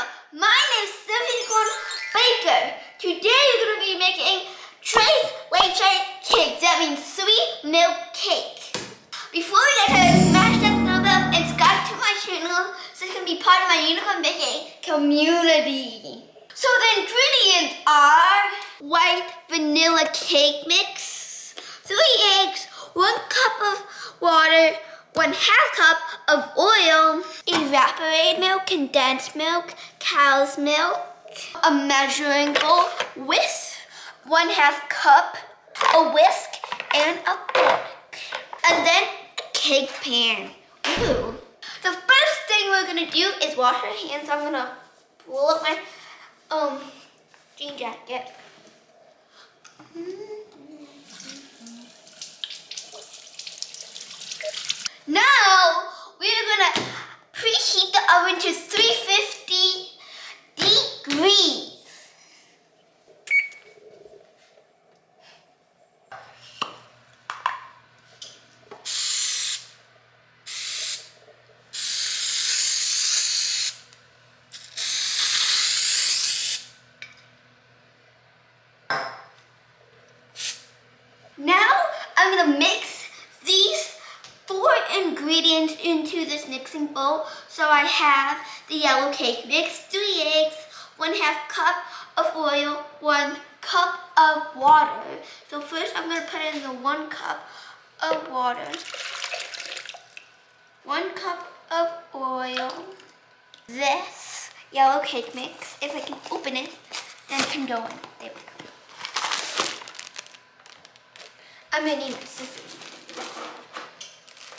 channel. My name is Serafina Baker. Today we're going to be making Leche cake. That means sweet milk cake. Before we get started, smash that thumb up and subscribe to my channel so you can be part of my unicorn baking community. So the ingredients are white vanilla cake mix, 3 eggs, 1 cup of water, 1/2 cup of oil, evaporated milk, condensed milk, cow's milk, a measuring bowl with 1/2 cup, a whisk, and a fork. And then a cake pan. Ooh. The first thing we're gonna do is wash our hands. So I'm gonna pull up my jean jacket. Now we're gonna preheat the oven to 350 degrees. Now I'm gonna mix these 4 ingredients into this mixing bowl. So I have the yellow cake mix, 3 eggs, 1/2 cup of oil, 1 cup of water. So first I'm gonna put in the 1 cup of water, 1 cup of oil, this yellow cake mix. If I can open it, then it can go in. There we go. I'm gonna need my scissors.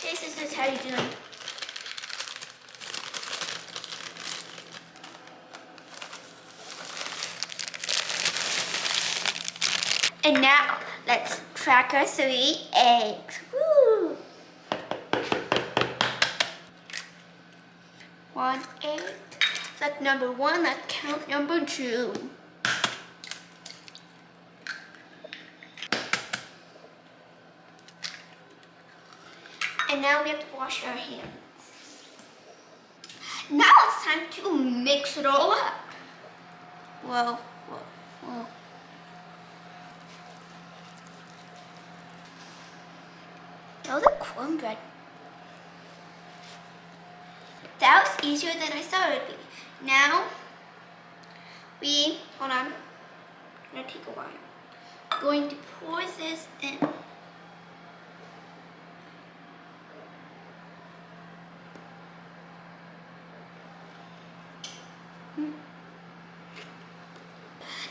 Hey sisters, how you doing? And now let's crack our 3 eggs. Woo! 1 egg. That's number 1. Let's count number 2. And now we have to wash our hands. Now it's time to mix it all up. Whoa, whoa, whoa. That was a cornbread. That was easier than I thought it would be. Now, hold on. It's gonna take a while. Going to pour this in.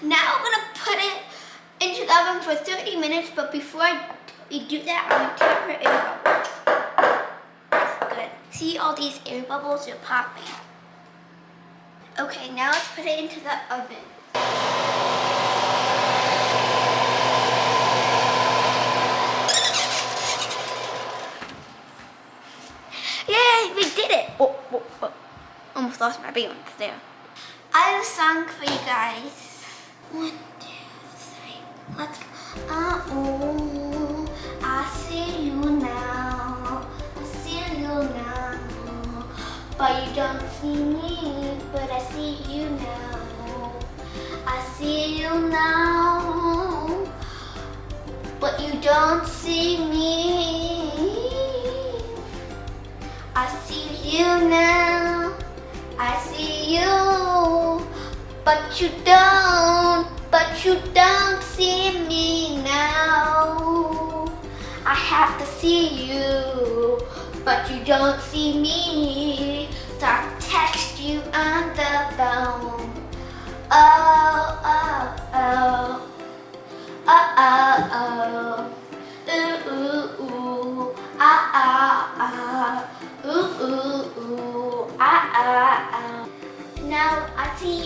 Now I'm gonna put it into the oven for 30 minutes, but before we do that, I'm gonna take her air bubbles. That's good. See all these air bubbles are popping. Okay, now let's put it into the oven. Yay, we did it! Whoa, whoa, whoa. Almost lost my balance there. I have a song for you guys. 1, 2, 3, let's go. Oh, I see you now. I see you now. But you don't see me, but I see you now. I see you now, but you don't see me. I see you now. I see you, but you don't see me now. I have to see you, but you don't see me. So I text you on the phone. Oh, oh, oh. Oh, oh, oh. Ooh, ooh, ooh. Ah, ah, ah. Ooh, ooh, ooh. Ah, ah, ah. Now I see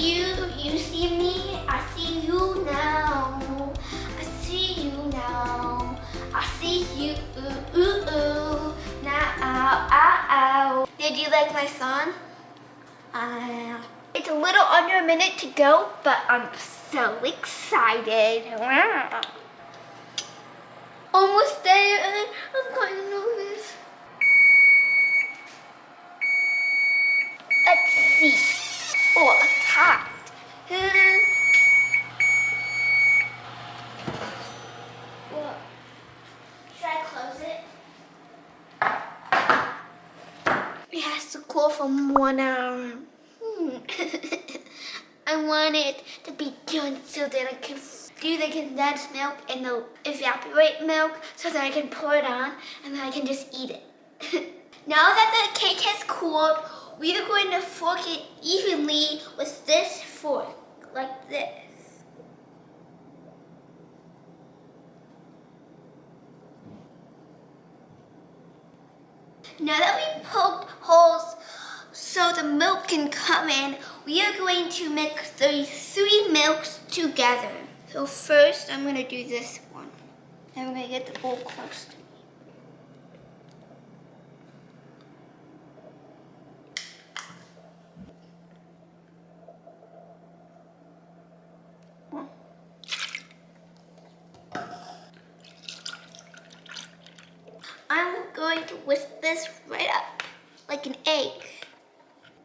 you, you see me, I see you now, I see you now, I see you, ooh, ooh, ooh, now, ow, ow, ow. Did you like my song? It's a little under a minute to go, but I'm so excited. Almost there, I'm kind of nervous. Let's see. hot. Whoa. Should I close it? It has to cool for 1 hour. I want it to be done so that I can do the condensed milk and the evaporated milk so that I can pour it on and then I can just eat it. Now that the cake has cooled, we are going to fork it evenly with this fork, like this. Now that we poked holes so the milk can come in, we are going to mix the 3 milks together. So first, I'm going to do this one. And I'm going to get the bowl close to me. I'm going to whisk this right up, like an egg.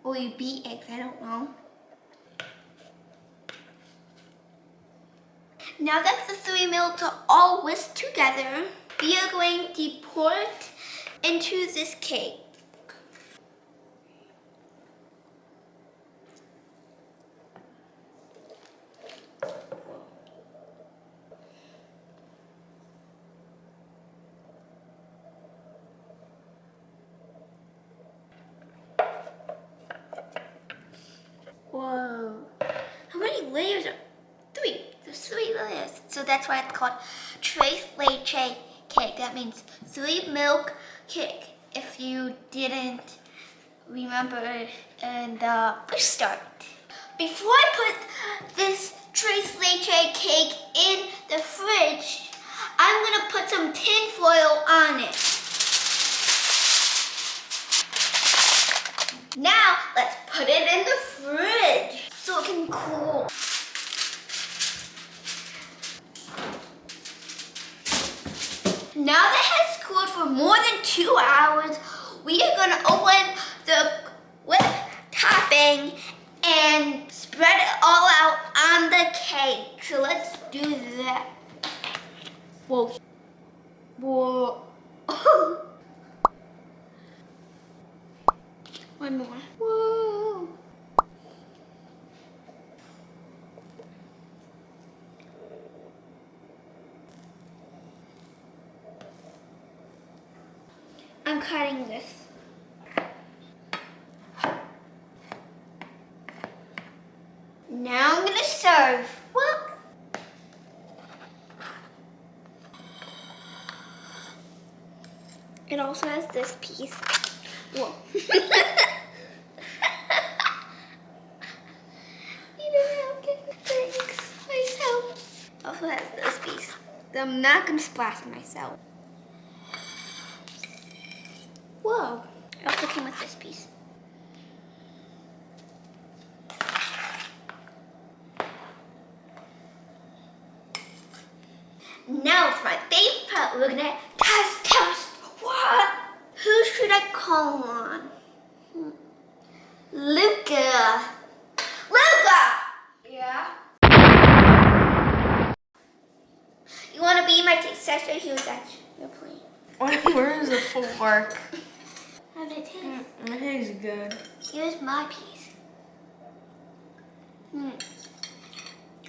Or you beat eggs, I don't know. Now that the 3 milks are all whisked together, we are going to pour it into this cake. Whoa. How many layers are 3? There's 3 layers. So that's why it's called Tres Leche cake. That means 3 milk cake. If you didn't remember in the first start. Before I put this Tres Leche cake in the fridge, I'm gonna put some tin foil on it. Now, let's put it in the fridge so it can cool. Now that it has cooled for more than 2 hours, we are gonna open the whipped topping and spread it all out on the cake. So let's do that. Whoa. Whoa. One more. Whoa. I'm cutting this. Now I'm gonna serve. What? It also has this piece. Whoa. Also has this piece. I'm not gonna splash myself. Whoa. It also came with this piece. Now for my favorite part, we're gonna test. What? Who should I call on? Luca. Yeah? You wanna be my successor? He was at your plate. Where is the fork? How did it taste? It tastes good. Here's my piece.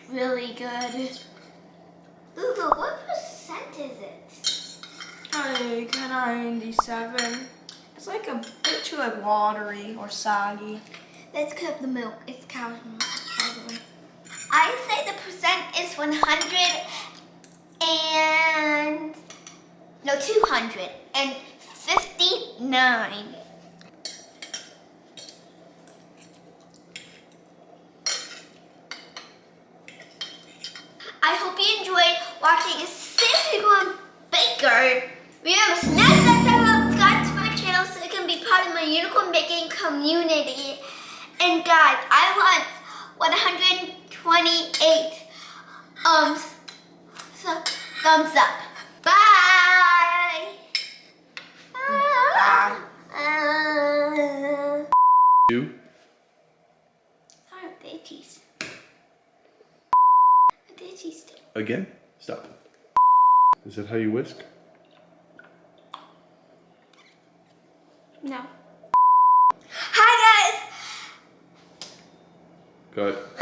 Really good. Luca, what percent is it? Like 97. It's like a bit too like watery or soggy. Let's cut the milk. It's cow's milk, by the way. I say the percent is 259. I hope you enjoyed watching Cinco Baker. Remember, smash that thumbs up, subscribe to my channel so you can be part of my unicorn baking community. And guys, I want 128 thumbs up. Bye. Bye. Aren't they? cheese. A bit of cheese stick. Again? Stop. Is that how you whisk? No. Hi guys! Got